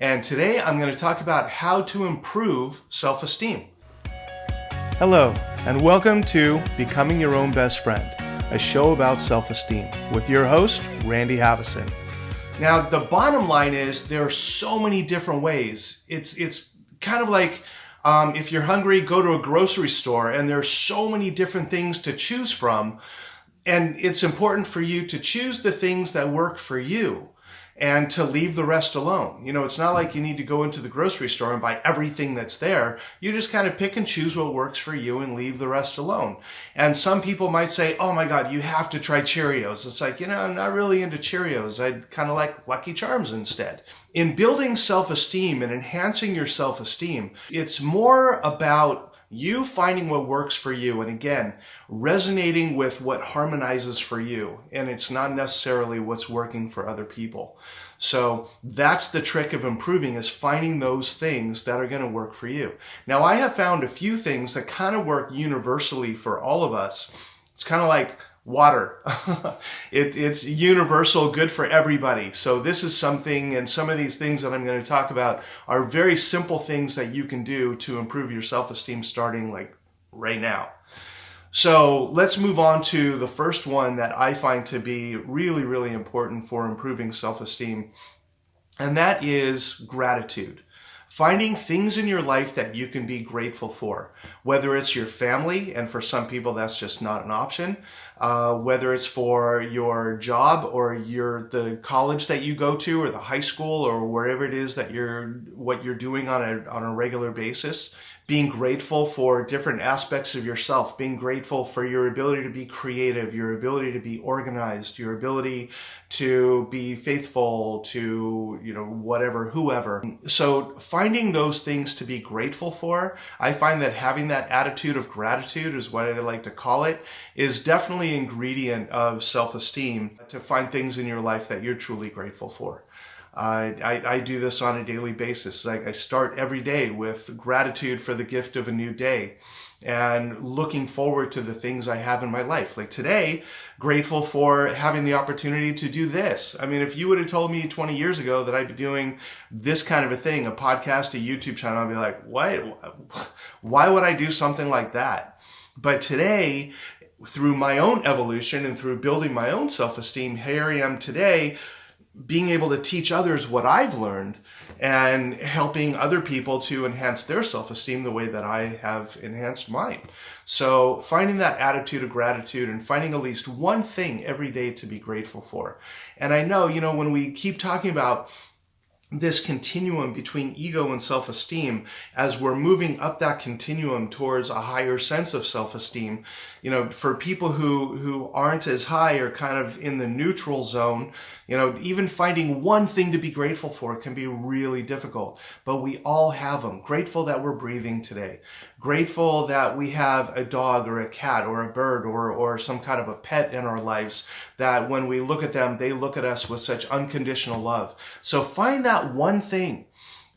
And today I'm going to talk about how to improve self-esteem. Hello, and welcome to Becoming Your Own Best Friend, a show about self-esteem with your host, Randy Haveson. Now, the bottom line is there are so many different ways. It's kind of like if you're hungry, go to a grocery store, and there are so many different things to choose from. And it's important for you to choose the things that work for you and to leave the rest alone. You know, it's not like you need to go into the grocery store and buy everything that's there. You just kind of pick and choose what works for you and leave the rest alone. And some people might say, oh my God, you have to try Cheerios. It's like, I'm not really into Cheerios. I'd kind of like Lucky Charms instead. In building self-esteem and enhancing your self-esteem, it's more about you finding what works for you, and again, resonating with what harmonizes for you, and it's not necessarily what's working for other people. So that's the trick of improving, is finding those things that are going to work for you. Now, I have found a few things that kind of work universally for all of us. It's kind of like water. It's universal, good for everybody. So this is something, and some of these things that I'm going to talk about are very simple things that you can do to improve your self-esteem starting like right now. So let's move on to the first one that I find to be really, really important for improving self-esteem, and that is gratitude. Finding things in your life that you can be grateful for, whether it's your family, and for some people that's just not an option, whether it's for your job or the college that you go to, or the high school, or wherever it is that what you're doing on a regular basis. Being grateful for different aspects of yourself, being grateful for your ability to be creative, your ability to be organized, your ability to be faithful to, whatever, whoever. So finding those things to be grateful for, I find that having that attitude of gratitude, is what I like to call it, is definitely an ingredient of self-esteem, to find things in your life that you're truly grateful for. I do this on a daily basis. Like, I start every day with gratitude for the gift of a new day and looking forward to the things I have in my life. Like today, grateful for having the opportunity to do this. I mean, if you would have told me 20 years ago that I'd be doing this kind of a thing, a podcast, a YouTube channel, I'd be like, why would I do something like that? But today, through my own evolution and through building my own self-esteem, here I am today, being able to teach others what I've learned and helping other people to enhance their self-esteem the way that I have enhanced mine. So finding that attitude of gratitude and finding at least one thing every day to be grateful for. And I know, when we keep talking about this continuum between ego and self-esteem, as we're moving up that continuum towards a higher sense of self-esteem, for people who aren't as high or kind of in the neutral zone, even finding one thing to be grateful for can be really difficult. But we all have them. Grateful that we're breathing today. Grateful that we have a dog or a cat or a bird or some kind of a pet in our lives, that when we look at them, they look at us with such unconditional love. So find that one thing.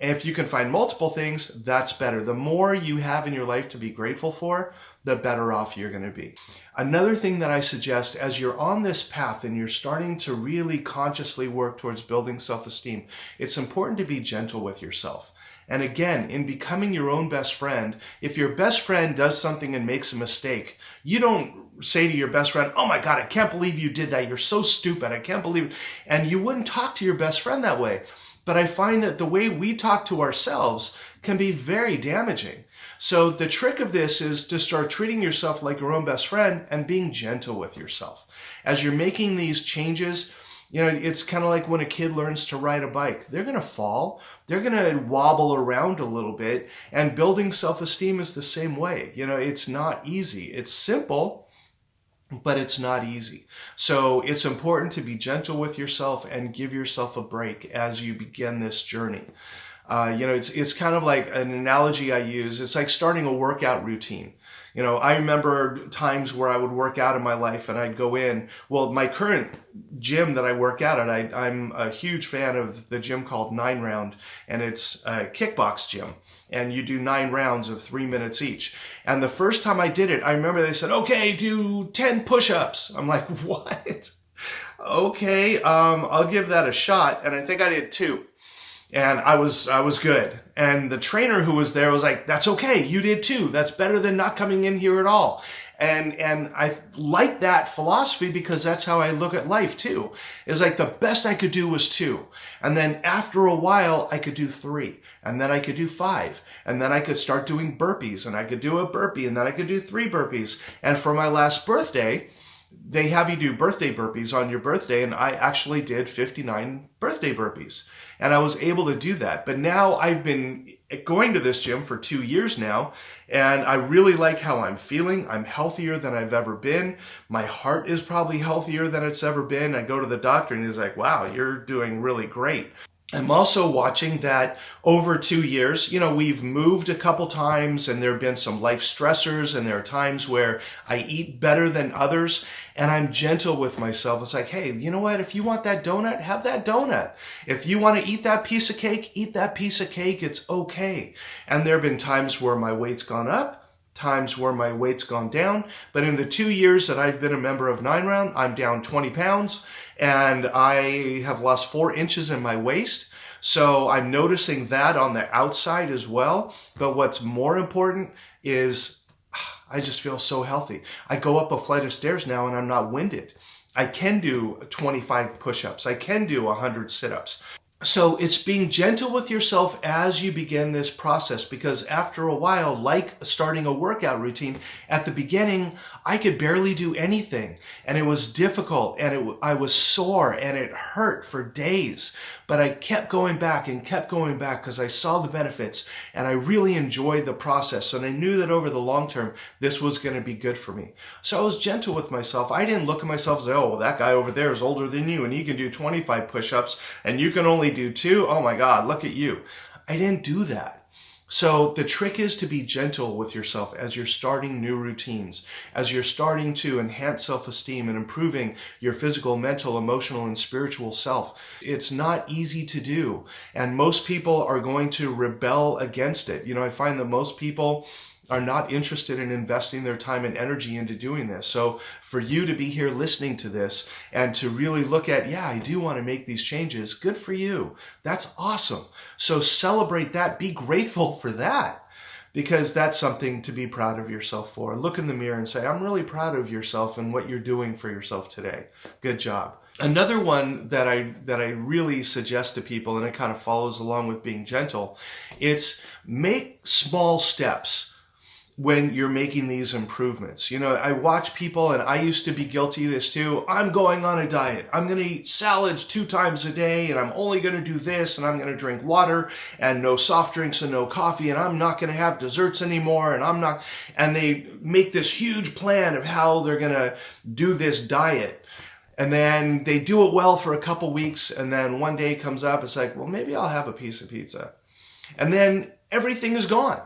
And if you can find multiple things, that's better. The more you have in your life to be grateful for, the better off you're going to be. Another thing that I suggest, as you're on this path and you're starting to really consciously work towards building self-esteem, it's important to be gentle with yourself. And again, in becoming your own best friend, if your best friend does something and makes a mistake, you don't say to your best friend, oh my God, I can't believe you did that. You're so stupid. I can't believe it. And you wouldn't talk to your best friend that way. But I find that the way we talk to ourselves can be very damaging. So the trick of this is to start treating yourself like your own best friend and being gentle with yourself. As you're making these changes, it's kind of like when a kid learns to ride a bike. They're going to fall. They're going to wobble around a little bit. And building self-esteem is the same way. It's not easy. It's simple, but it's not easy. So it's important to be gentle with yourself and give yourself a break as you begin this journey. It's kind of like an analogy I use. It's like starting a workout routine. I remember times where I would work out in my life and I'd go in. Well, my current gym that I work out at, I'm a huge fan of the gym called 9 Round, and it's a kickbox gym. And you do 9 rounds of 3 minutes each. And the first time I did it, I remember they said, okay, do 10 push-ups. I'm like, what? Okay, I'll give that a shot. And I think I did 2. And I was good. And the trainer who was there was like, that's okay. You did too. That's better than not coming in here at all. And I like that philosophy because that's how I look at life too. It's like the best I could do was 2. And then after a while, I could do 3. And then I could do 5. And then I could start doing burpees. And I could do a burpee. And then I could do 3 burpees. And for my last birthday, they have you do birthday burpees on your birthday. And I actually did 59 birthday burpees. And I was able to do that. But now I've been going to this gym for 2 years now, and I really like how I'm feeling. I'm healthier than I've ever been. My heart is probably healthier than it's ever been. I go to the doctor and he's like, wow, you're doing really great. I'm also watching that over 2 years, we've moved a couple times and there have been some life stressors and there are times where I eat better than others and I'm gentle with myself. It's like, hey, you know what? If you want that donut, have that donut. If you want to eat that piece of cake, eat that piece of cake. It's okay. And there have been times where my weight's gone up, times where my weight's gone down. But in the 2 years that I've been a member of 9 Round, I'm down 20 pounds and I have lost 4 inches in my waist. So I'm noticing that on the outside as well. But what's more important is I just feel so healthy. I go up a flight of stairs now and I'm not winded. I can do 25 push-ups. I can do 100 sit-ups. So it's being gentle with yourself as you begin this process, because after a while, like starting a workout routine, at the beginning, I could barely do anything and it was difficult and I was sore and it hurt for days, but I kept going back and kept going back because I saw the benefits and I really enjoyed the process and I knew that over the long term, this was going to be good for me. So I was gentle with myself. I didn't look at myself and say, oh, well, that guy over there is older than you and he can do 25 push-ups and you can only do 2. Oh my God, look at you. I didn't do that. So the trick is to be gentle with yourself as you're starting new routines, as you're starting to enhance self-esteem and improving your physical, mental, emotional, and spiritual self. It's not easy to do, and most people are going to rebel against it. I find that most people are not interested in investing their time and energy into doing this. So for you to be here listening to this and to really look at, yeah, I do want to make these changes, good for you. That's awesome. So celebrate that. Be grateful for that, because that's something to be proud of yourself for. Look in the mirror and say, I'm really proud of yourself and what you're doing for yourself today. Good job. Another one that I really suggest to people, and it kind of follows along with being gentle, it's make small steps when you're making these improvements. I watch people, and I used to be guilty of this too. I'm going on a diet. I'm going to eat salads 2 times a day, and I'm only going to do this, and I'm going to drink water and no soft drinks and no coffee, and I'm not going to have desserts anymore, and they make this huge plan of how they're going to do this diet. And then they do it well for a couple weeks, and then one day comes up, it's like, well, maybe I'll have a piece of pizza. And then everything is gone.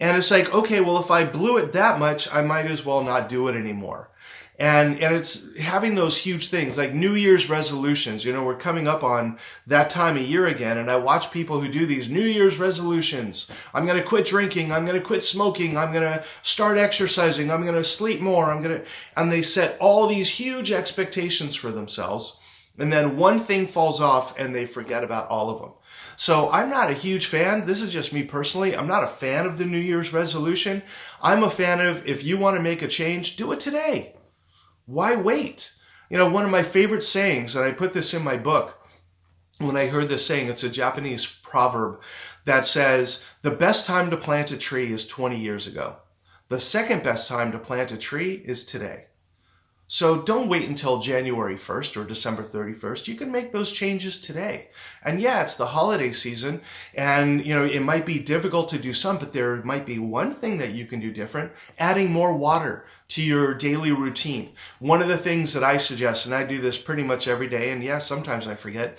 And it's like, okay, well, if I blew it that much, I might as well not do it anymore. And it's having those huge things like New Year's resolutions. We're coming up on that time of year again. And I watch people who do these New Year's resolutions. I'm going to quit drinking. I'm going to quit smoking. I'm going to start exercising. I'm going to sleep more. And they set all these huge expectations for themselves. And then one thing falls off and they forget about all of them. So I'm not a huge fan. This is just me personally. I'm not a fan of the New Year's resolution. I'm a fan of, if you want to make a change, do it today. Why wait? One of my favorite sayings, and I put this in my book, when I heard this saying, it's a Japanese proverb that says, the best time to plant a tree is 20 years ago. The second best time to plant a tree is today. So don't wait until January 1st or December 31st. You can make those changes today. And yeah, it's the holiday season and it might be difficult to do some, but there might be one thing that you can do different, adding more water to your daily routine. One of the things that I suggest, and I do this pretty much every day, and yeah, sometimes I forget,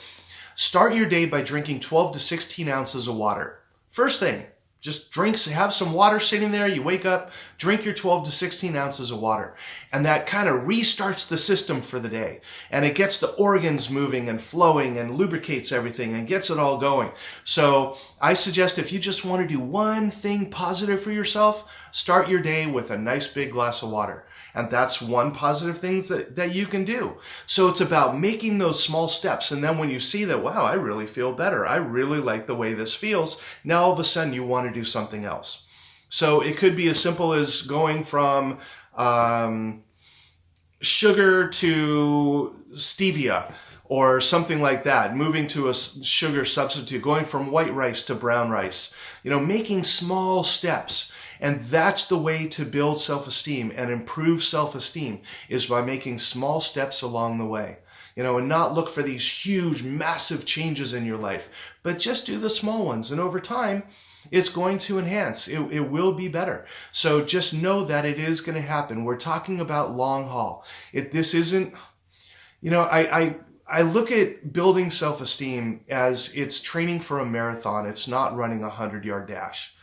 start your day by drinking 12 to 16 ounces of water. First thing, just have some water sitting there. You wake up, drink your 12 to 16 ounces of water. And that kind of restarts the system for the day. And it gets the organs moving and flowing and lubricates everything and gets it all going. So I suggest if you just want to do one thing positive for yourself, start your day with a nice big glass of water. And that's one positive thing that you can do. So it's about making those small steps. And then when you see that, wow, I really feel better. I really like the way this feels. Now all of a sudden you want to do something else. So it could be as simple as going from sugar to stevia or something like that, moving to a sugar substitute, going from white rice to brown rice, making small steps. And that's the way to build self-esteem and improve self-esteem, is by making small steps along the way, and not look for these huge, massive changes in your life, but just do the small ones. And over time, it's going to enhance. It will be better. So just know that it is going to happen. We're talking about long haul. This isn't, I look at building self-esteem as it's training for a marathon. It's not running a 100-yard dash.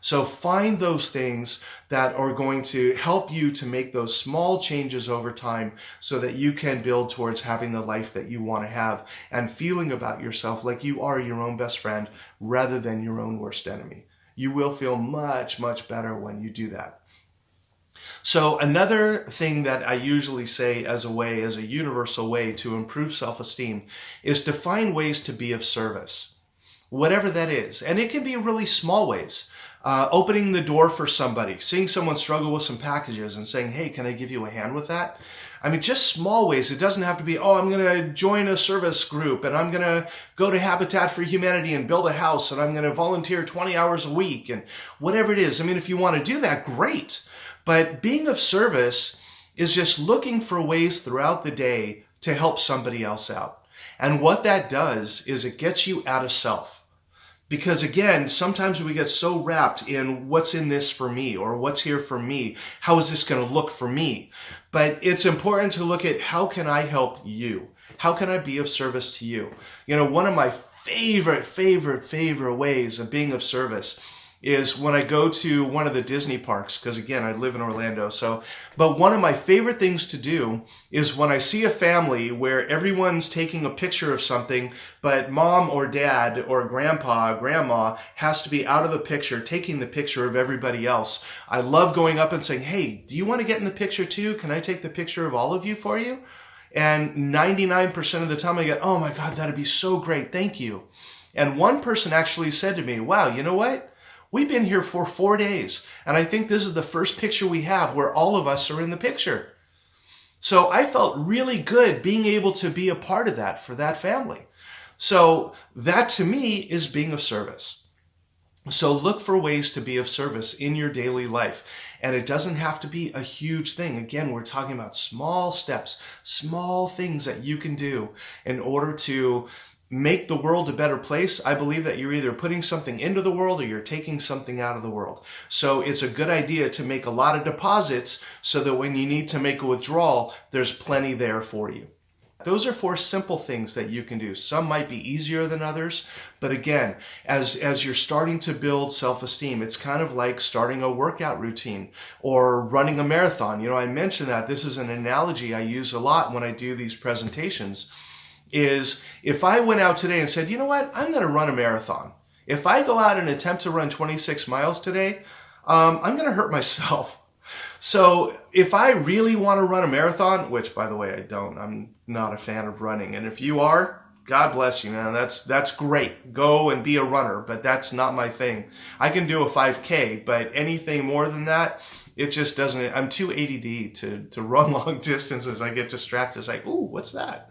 So find those things that are going to help you to make those small changes over time so that you can build towards having the life that you want to have and feeling about yourself like you are your own best friend rather than your own worst enemy. You will feel much, much better when you do that. So another thing that I usually say as a universal way to improve self-esteem is to find ways to be of service, whatever that is. And it can be really small ways. Opening the door for somebody, seeing someone struggle with some packages and saying, hey, can I give you a hand with that? I mean, just small ways. It doesn't have to be, I'm going to join a service group and I'm going to go to Habitat for Humanity and build a house and I'm going to volunteer 20 hours a week and whatever it is. I mean, if you want to do that, great. But being of service is just looking for ways throughout the day to help somebody else out. And what that does is it gets you out of self. Because again, sometimes we get so wrapped in what's in this for me or what's here for me. How is this going to look for me? But it's important to look at how can I help you? How can I be of service to you? One of my favorite ways of being of service is when I go to one of the Disney parks, because again, I live in Orlando. But one of my favorite things to do is when I see a family where everyone's taking a picture of something, but mom or dad or grandpa or grandma has to be out of the picture, taking the picture of everybody else. I love going up and saying, hey, do you want to get in the picture too? Can I take the picture of all of you for you? And 99% of the time I get, oh my God, that'd be so great. Thank you. And one person actually said to me, wow, you know what? We've been here for 4 days, and I think this is the first picture we have where all of us are in the picture. So I felt really good being able to be a part of that for that family. So that to me is being of service. So look for ways to be of service in your daily life. And it doesn't have to be a huge thing. Again, we're talking about small steps, small things that you can do in order to make the world a better place. I believe that you're either putting something into the world or you're taking something out of the world. So it's a good idea to make a lot of deposits so that when you need to make a withdrawal, there's plenty there for you. Those are 4 simple things that you can do. Some might be easier than others, but again, as you're starting to build self-esteem, it's kind of like starting a workout routine or running a marathon. I mentioned that this is an analogy I use a lot when I do these presentations. Is if I went out today and said, you know what, I'm going to run a marathon. If I go out and attempt to run 26 miles today, I'm going to hurt myself. So if I really want to run a marathon, which by the way, I don't, I'm not a fan of running. And if you are, God bless you, man. That's great. Go and be a runner, but that's not my thing. I can do a 5K, but anything more than that, it just doesn't, I'm too ADD to run long distances. I get distracted. It's like, ooh, what's that?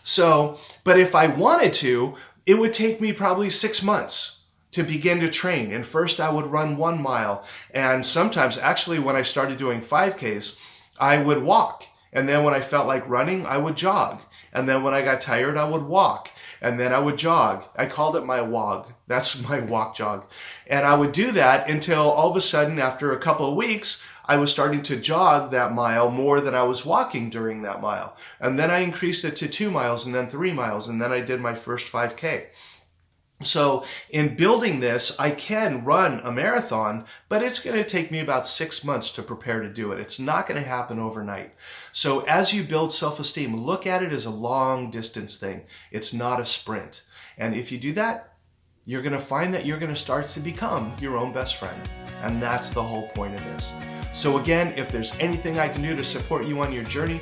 So, but if I wanted to, it would take me probably 6 months to begin to train. And first I would run 1 mile. And sometimes actually when I started doing 5Ks, I would walk. And then when I felt like running, I would jog. And then when I got tired, I would walk. And then I would jog. I called it my WOG. That's my walk jog. And I would do that until all of a sudden after a couple of weeks, I was starting to jog that mile more than I was walking during that mile. And then I increased it to 2 miles and then 3 miles. And then I did my first 5K. So in building this, I can run a marathon, but it's going to take me about 6 months to prepare to do it. It's not going to happen overnight. So as you build self-esteem, look at it as a long distance thing. It's not a sprint. And if you do that, you're going to find that you're going to start to become your own best friend. And that's the whole point of this. So again, if there's anything I can do to support you on your journey,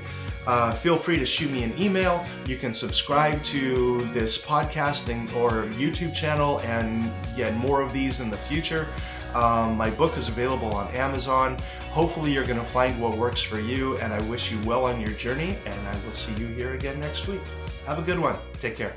feel free to shoot me an email. You can subscribe to this podcasting or YouTube channel and get more of these in the future. My book is available on Amazon. Hopefully you're going to find what works for you, and I wish you well on your journey, and I will see you here again next week. Have a good one. Take care.